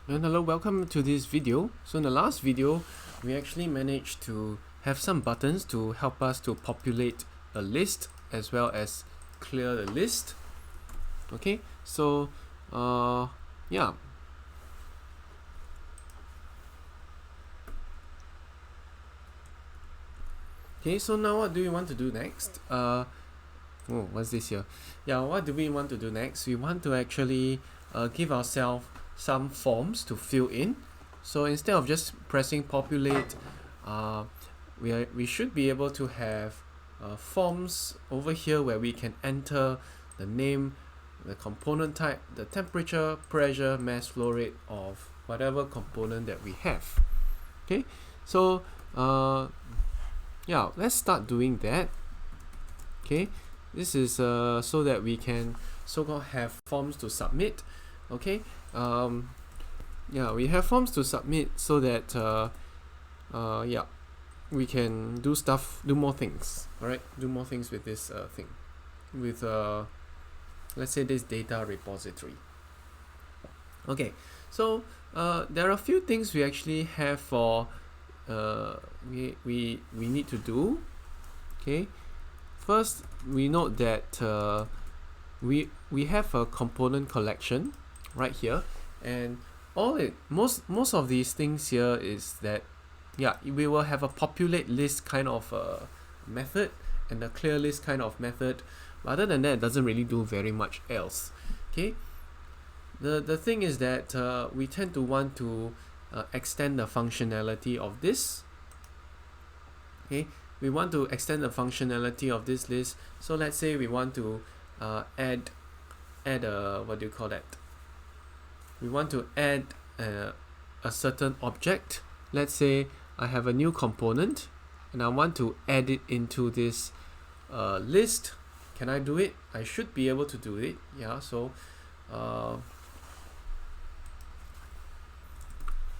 And hello, welcome to this video. So in the last video, we actually managed to have some buttons to help us to populate a list as well as clear the list. Okay, so yeah. Okay, so now what do we want to do next? What's this here? Yeah, what do we want to do next? We want to actually give ourselves some forms to fill in. So instead of just pressing populate, we should be able to have forms over here where we can enter the name, the component type, the temperature, pressure, mass flow rate of whatever component that we have. Okay, so yeah, let's start doing that. Okay, this is so that we can so-called have forms to submit. Okay, yeah, we have forms to submit so that yeah, we can do more things. All right, do more things with this thing, with let's say this data repository. Okay, so there are a few things we actually have for we need to do. Okay, first we note that we have a component collection right here, and most of these things here is that, yeah, we will have a populate list kind of method and a clear list kind of method. But other than that, it doesn't really do very much else. Okay, the thing is that we tend to want to extend the functionality of this. Okay, we want to extend the functionality of this list. So let's say we want to add a, what do you call that? We want to add a certain object. Let's say I have a new component and I want to add it into this list. Can I do it? I should be able to do it. Yeah, so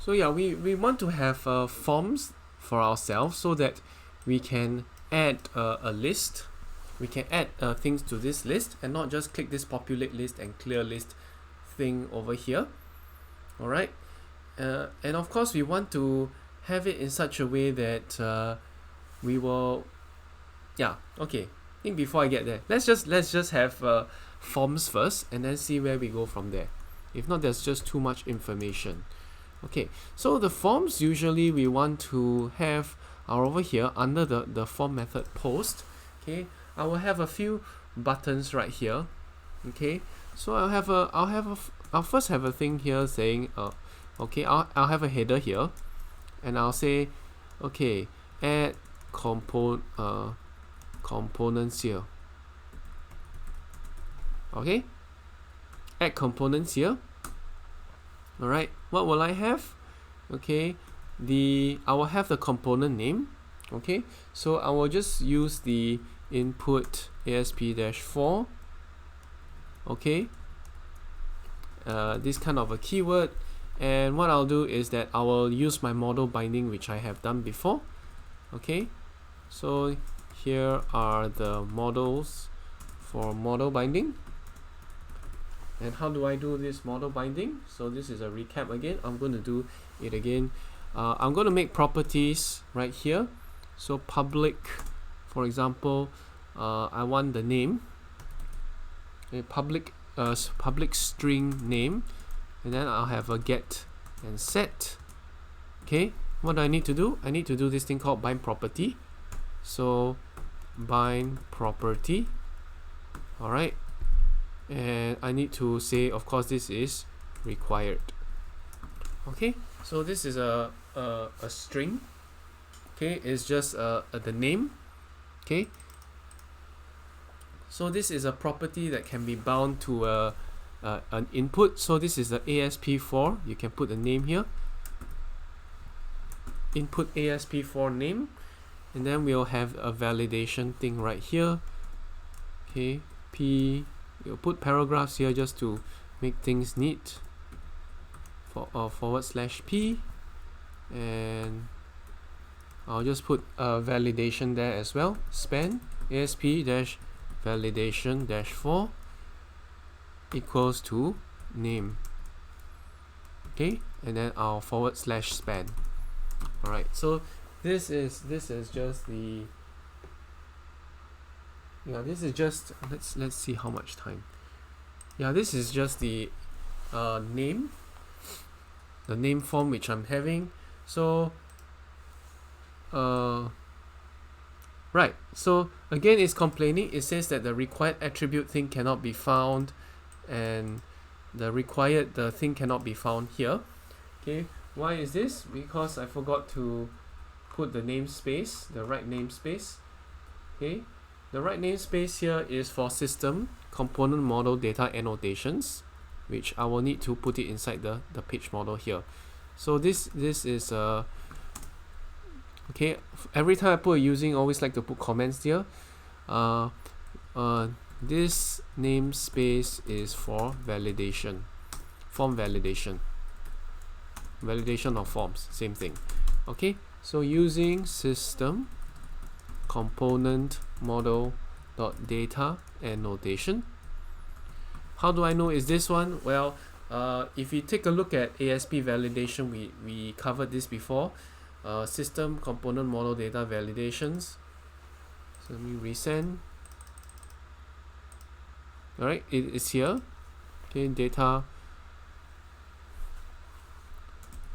yeah, we want to have forms for ourselves so that we can add a list. We can add things to this list and not just click this populate list and clear list thing over here. All right, and of course we want to have it in such a way that we will, yeah, okay. I think before I get there, let's just have forms first and then see where we go from there. If not, there's just too much information. Okay, so the forms usually we want to have are over here under the form method post. Okay, I will have a few buttons right here. Okay, so I'll first have a thing here saying okay, I'll have a header here, and I'll say, okay, add components here. Okay, add components here. All right, what will I have? Okay, I will have the component name. Okay, so I will just use the input ASP-4. Okay, this kind of a keyword, and what I'll do is that I will use my model binding, which I have done before. Okay, so here are the models for model binding. And how do I do this model binding? So this is a recap again. I'm going to do it again. I'm going to make properties right here. So public, for example, I want the name, a public string name, and then I'll have a get and set. Okay, what do I need to do? I need to do this thing called bind property. So bind property. All right, and I need to say, of course, this is required. Okay, so this is a string. Okay, it's just the name. Okay, so this is a property that can be bound to an input. So this is the ASP4. You can put the name here, input ASP4 name, and then we'll have a validation thing right here. Okay, you'll put paragraphs here just to make things neat. For /p, and I'll just put a validation there as well. Span ASP-validation-4 equals to name. okay, and then our /span. All right, so this is just the this is just let's see how much time. This is just the name, the name form which I'm having. So right, so again it's complaining. It says that the required attribute thing cannot be found, and the thing cannot be found here. Okay, why is this? Because I forgot to put the namespace, the right namespace. Okay, the right namespace here is for system component model data annotations, which I will need to put it inside the page model here. So this is okay, every time I put a using, I always like to put comments here. This namespace is for validation, form validation of forms, same thing. Okay, so using system component model dot data annotation. How do I know is this one? Well, if you take a look at ASP validation, we covered this before. System component model data validations. So let me resend. Alright, it is here. Okay, data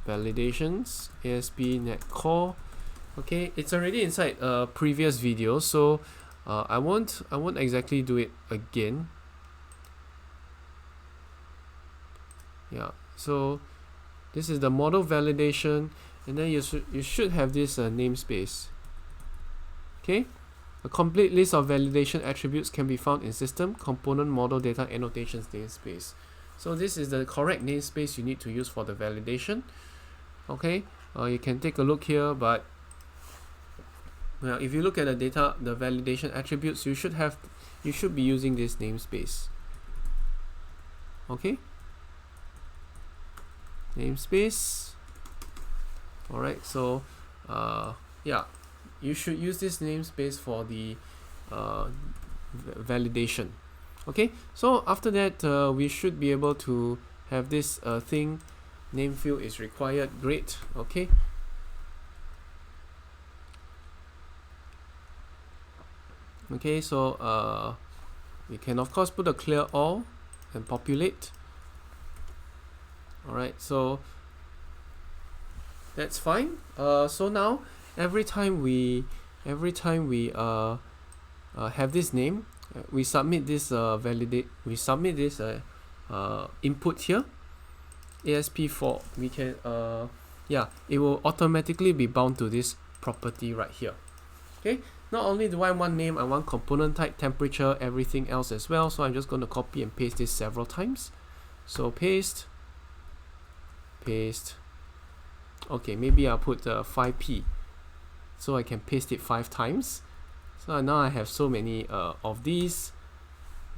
validations, ASP.NET Core. Okay, it's already inside a previous video, so I won't exactly do it again. Yeah, so this is the model validation, and then you should have this namespace. Okay, a complete list of validation attributes can be found in system component model data annotations namespace. So this is the correct namespace you need to use for the validation. Okay, you can take a look here, but well, if you look at the validation attributes, you should be using this namespace. Okay, namespace. All right, so yeah, you should use this namespace for the validation. Okay, so after that we should be able to have this thing, name field is required. Great. Okay, okay, so we can of course put a clear all and populate. All right, so that's fine. So now every time we have this name, we submit this input here, ASP4. We can it will automatically be bound to this property right here. Okay, not only do I want name, I want component type, temperature, everything else as well. So I'm just going to copy and paste this several times. So paste. Okay, maybe I'll put 5p, so I can paste it 5 times. So now I have so many of these.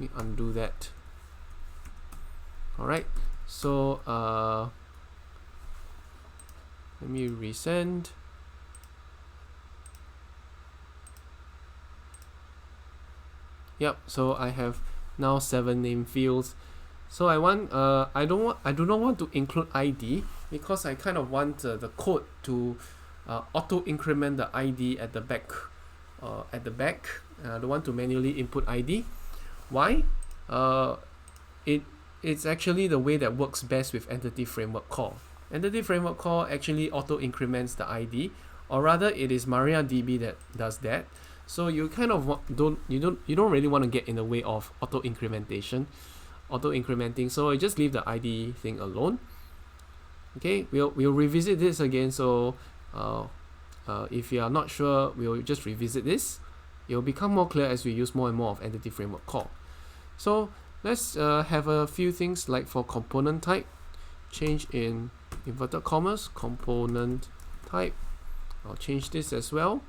Let me undo that. Alright, so let me resend. Yep, so I have now 7 name fields. So I want I do not want to include ID, because I kind of want the code to auto increment the ID at the back. I don't want to manually input ID. Why? It's actually the way that works best with Entity Framework Call. Entity Framework Call actually auto increments the ID, or rather it is MariaDB that does that. So you kind of don't really want to get in the way of auto incrementing. So I just leave the ID thing alone. Okay, we'll revisit this again. So if you are not sure, we'll just revisit this. It will become more clear as we use more and more of Entity Framework Call. So let's have a few things, like for component type, change in inverted commas component type. I'll change this as well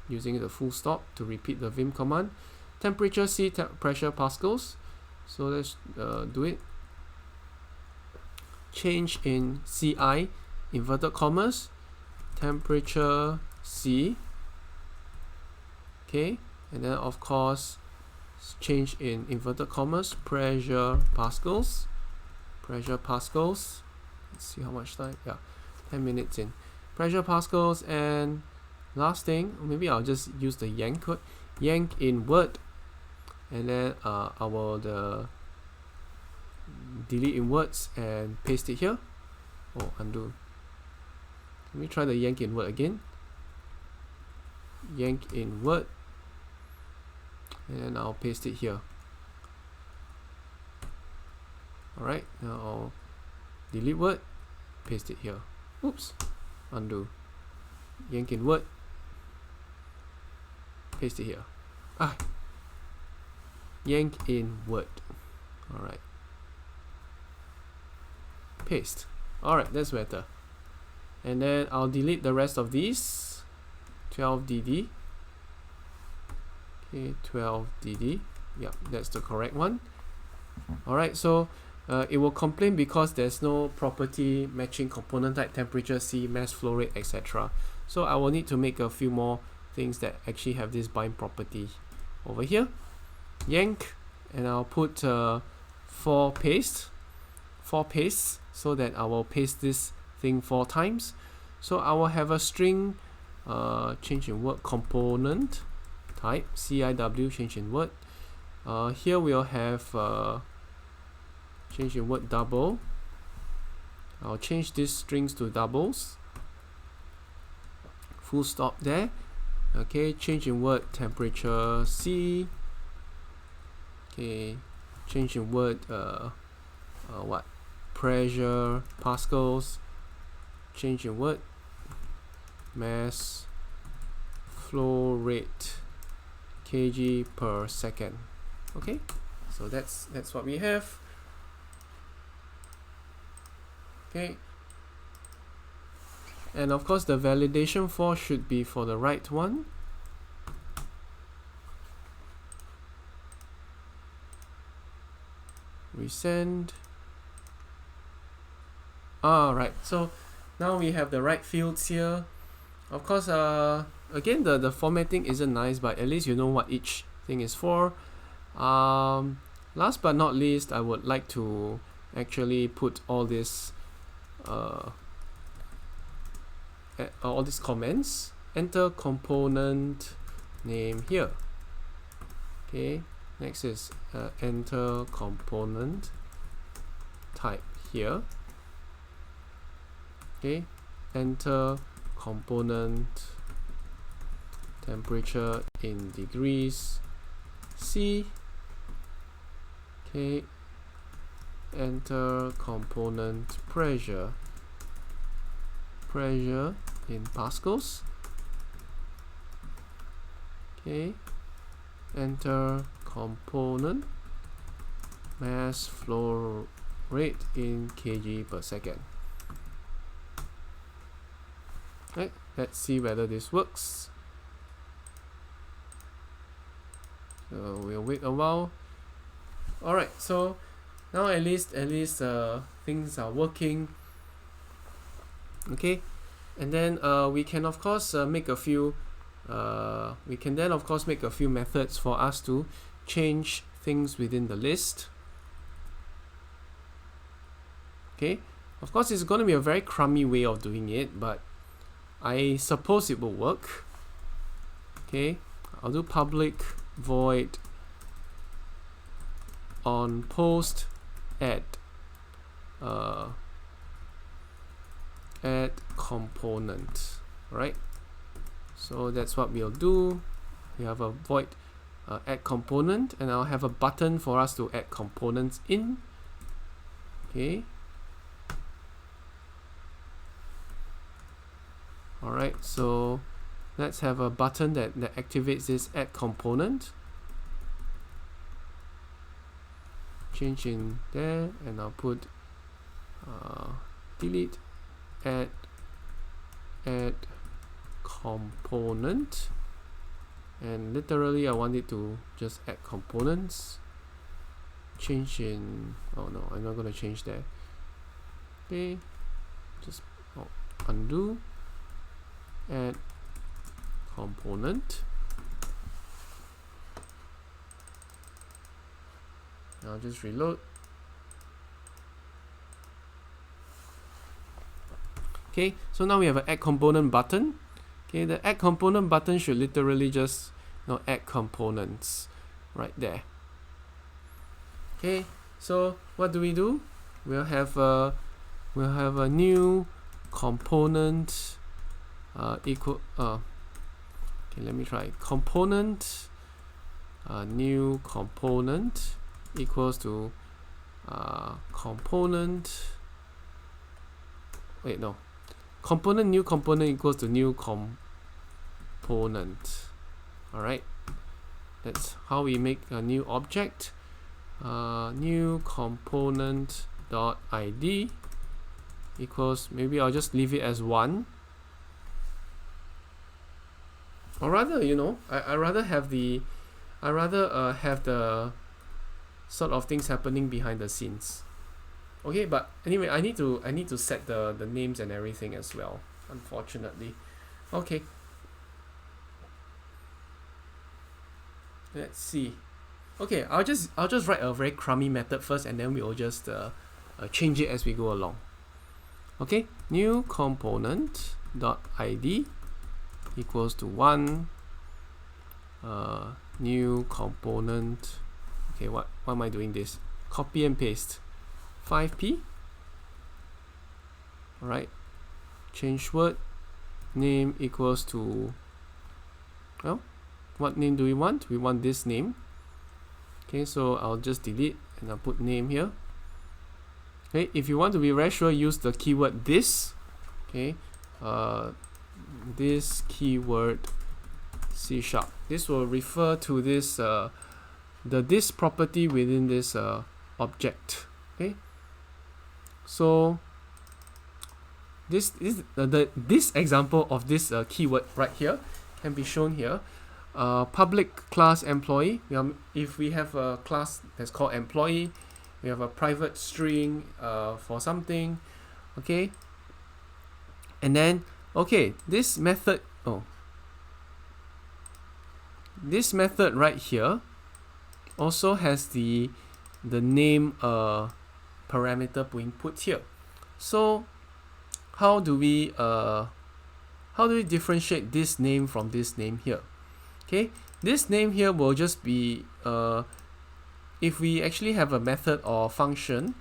using the full stop to repeat the vim command. Temperature C, pressure pascals. So let's do it. Change in CI, inverted commas, temperature C. Okay, and then of course change in inverted commas, pressure pascals. let's see how much time. Yeah, 10 minutes in. Pressure pascals, and last thing, maybe I'll just use the yank code. Yank in Word, and then I will delete in words and paste it here. Oh, undo. Let me try the yank in Word again. Yank in Word, and I'll paste it here. Alright, now I'll delete Word, paste it here. Oops, undo. Yank in Word, paste it here. Yank in Word. Alright. Paste. Alright, that's better. And then I'll delete the rest of these. 12dd. Okay, 12dd. Yeah, that's the correct one. Alright, so it will complain because there's no property matching component type, temperature, C, mass flow rate, etc. So I will need to make a few more things that actually have this bind property over here. Yank, and I'll put 4 pastes, so that I will paste this thing 4 times. So I will have a string change in word component type CIW change in word. Here we'll have change in word double. I'll change these strings to doubles. Full stop there. Okay, change in word temperature C. Okay, change in word what? Pressure pascals. Change in word mass flow rate kg per second. Okay, so that's what we have. Okay, and of course the validation for should be for the right one. Resend. Right, so now we have the right fields here. Of course, again, the formatting isn't nice, but at least you know what each thing is for. Last but not least, I would like to actually put all this all these comments. Enter component name here. Okay, next is enter component type here. Okay, enter component temperature in degrees C. Okay, enter component pressure in pascals. Okay, enter component mass flow rate in kg per second. Right, let's see whether this works. So we'll wait a while. Alright, so now at least things are working. Okay, and then we can of course make a few methods for us to change things within the list. Okay, of course it's going to be a very crummy way of doing it, but I suppose it will work. Okay, I'll do public void OnPost add component. Right, so that's what we'll do. We have a void add component, and I'll have a button for us to add components in. Okay, alright, so let's have a button that activates this add component. Change in there, and I'll put delete add component, and literally I want it to just add components. Change in, oh no, I'm not going to change there. Okay, just undo, add component. I'll just reload. Okay, so now we have an add component button. Okay, the add component button should literally just add components right there. Okay, so what do? We'll have a new component equal okay, let me try. Component new component equals to component, wait, no, component new component equals to new component. Alright, that's how we make a new object. New component dot id equals, maybe I'll just leave it as 1, or rather, I rather have the sort of things happening behind the scenes. Okay, but anyway, I need to set the names and everything as well, unfortunately. Okay, let's see. Okay, I'll just write a very crummy method first, and then we'll just change it as we go along. Okay, new component dot id equals to 1. New component. Okay, why am I doing this? Copy and paste. 5p. Alright. Change word. Name equals to, well, what name do we want? We want this name. Okay, so I'll just delete and I'll put name here. Okay, if you want to be very sure, use the keyword this. Okay, this keyword C#. This will refer to this this property within this object. Okay, so this example of this keyword right here can be shown here. Public class employee. If we have a class that's called employee, we have a private string for something. Okay, and then this method. This method right here also has the name parameter being put here. So how do we differentiate this name from this name here? Okay, this name here will just be if we actually have a method or function,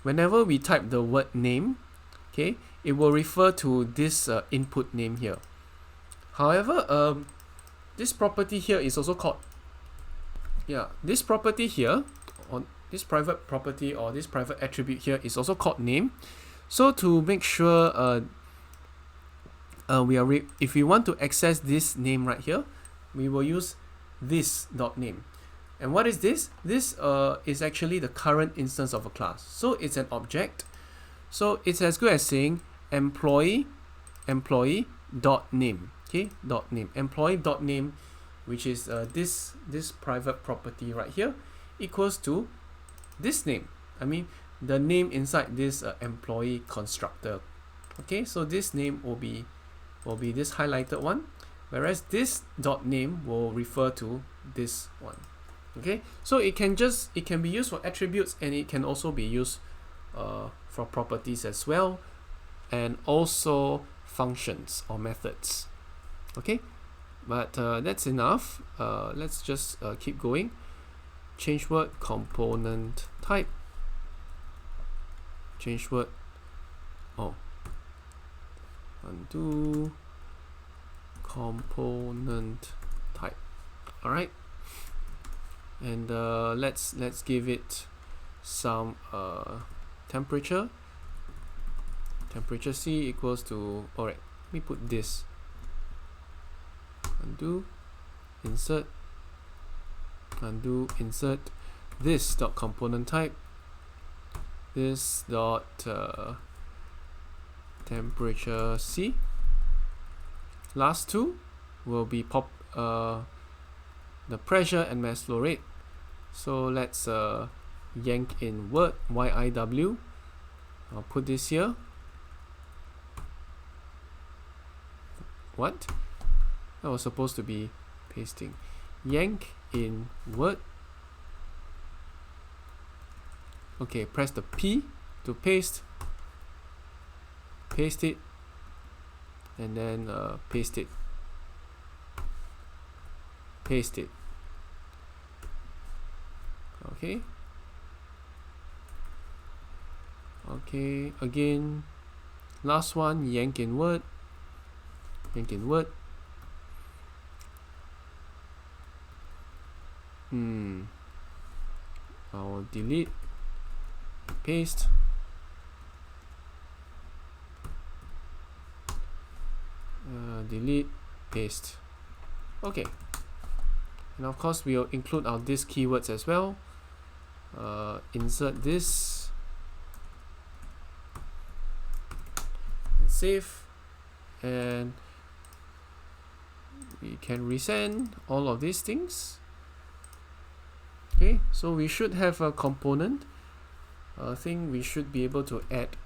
whenever we type the word name, okay, it will refer to this input name here. However, this property here is also called, this property here, on this private property or this private attribute here is also called name. So to make sure if we want to access this name right here, we will use this dot name. And what is this? This is actually the current instance of a class. So it's an object. So it's as good as saying employee dot name. Okay, dot name. Employee dot name, which is this private property right here, equals to this name. I mean the name inside this employee constructor. Okay, so this name will be this highlighted one, whereas this dot name will refer to this one. Okay, so it can be used for attributes, and it can also be used for properties as well, and also functions or methods. Okay, but that's enough. Let's just keep going. Change word component type. Change word. Undo component type. All right. And let's give it some temperature. Temperature C equals to, alright, let me put this. Undo, insert, undo, insert this dot component type, this dot temperature C. Last two will be the pressure and mass flow rate. So let's yank in word YIW. I'll put this here. What? That was supposed to be pasting. Yank in word. Okay, press the P to paste. Paste it. and then paste it. Okay. Okay, again, last one, yank inward. I'll delete, paste. Delete, paste. Okay, and of course we'll include our this keywords as well. Insert this, and save, and we can resend all of these things. Okay, so we should have a component. I think we should be able to add.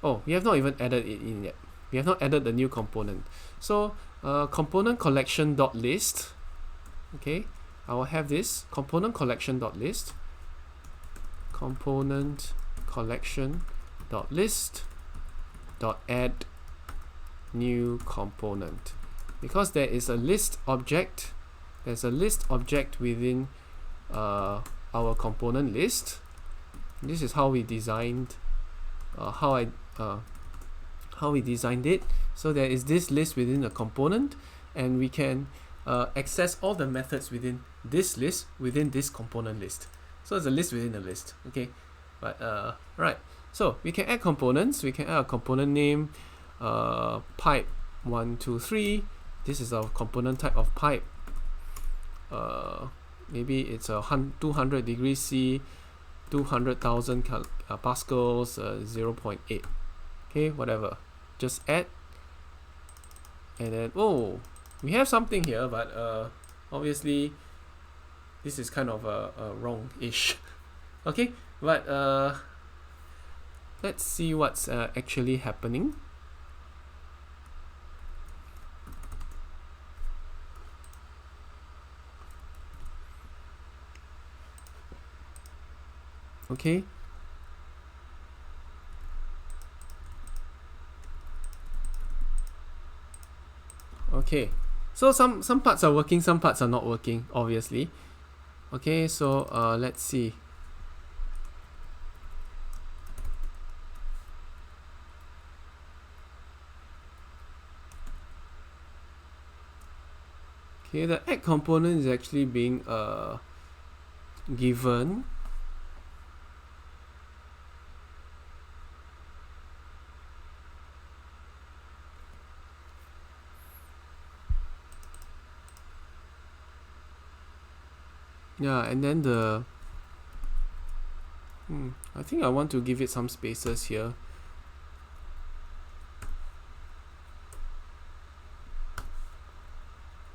Oh, we have not even added it in yet. We have not added the new component. So component collection dot list. Okay, I will have this component collection dot list. Component collection dot list dot add new component, because there is a list object. There's a list object within our component list. This is how we designed how we designed it. So there is this list within the component, and we can access all the methods within this list within this component list. So it's a list within a list. Okay, but right, so we can add components. We can add a component name, pipe 123. This is our component type of pipe. Maybe it's a 200 degrees C, 200,000 pascals, 0.8. Okay, whatever. Just add, and then we have something here, but obviously this is kind of wrong-ish. Okay, but let's see what's actually happening. Okay. Okay, so some parts are working, some parts are not working, obviously. Okay, so let's see. Okay, the add component is actually being given. Yeah, and then the I think I want to give it some spaces here.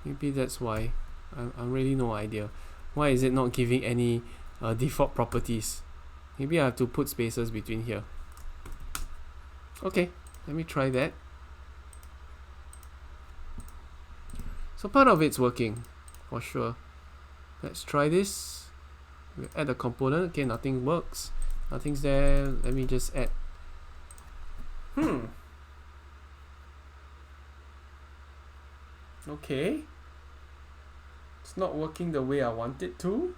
Maybe that's why. I really no idea. Why is it not giving any default properties? Maybe I have to put spaces between here. Okay, let me try that. So part of it's working, for sure. Let's try this. We add a component. Okay, nothing works. Nothing's there. Let me just add. Okay. It's not working the way I want it to.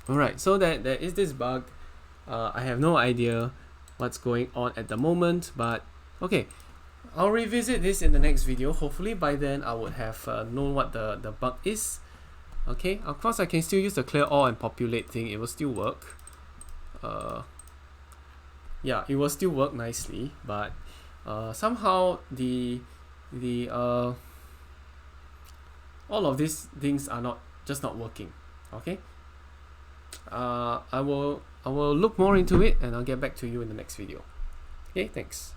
Alright, so there is this bug. I have no idea what's going on at the moment, but okay, I'll revisit this in the next video. Hopefully by then I would have known what the bug is. Okay, of course I can still use the clear all and populate thing. It will still work. Yeah, it will still work nicely, but somehow the all of these things are not working. Okay, I will look more into it, and I'll get back to you in the next video. Okay, thanks.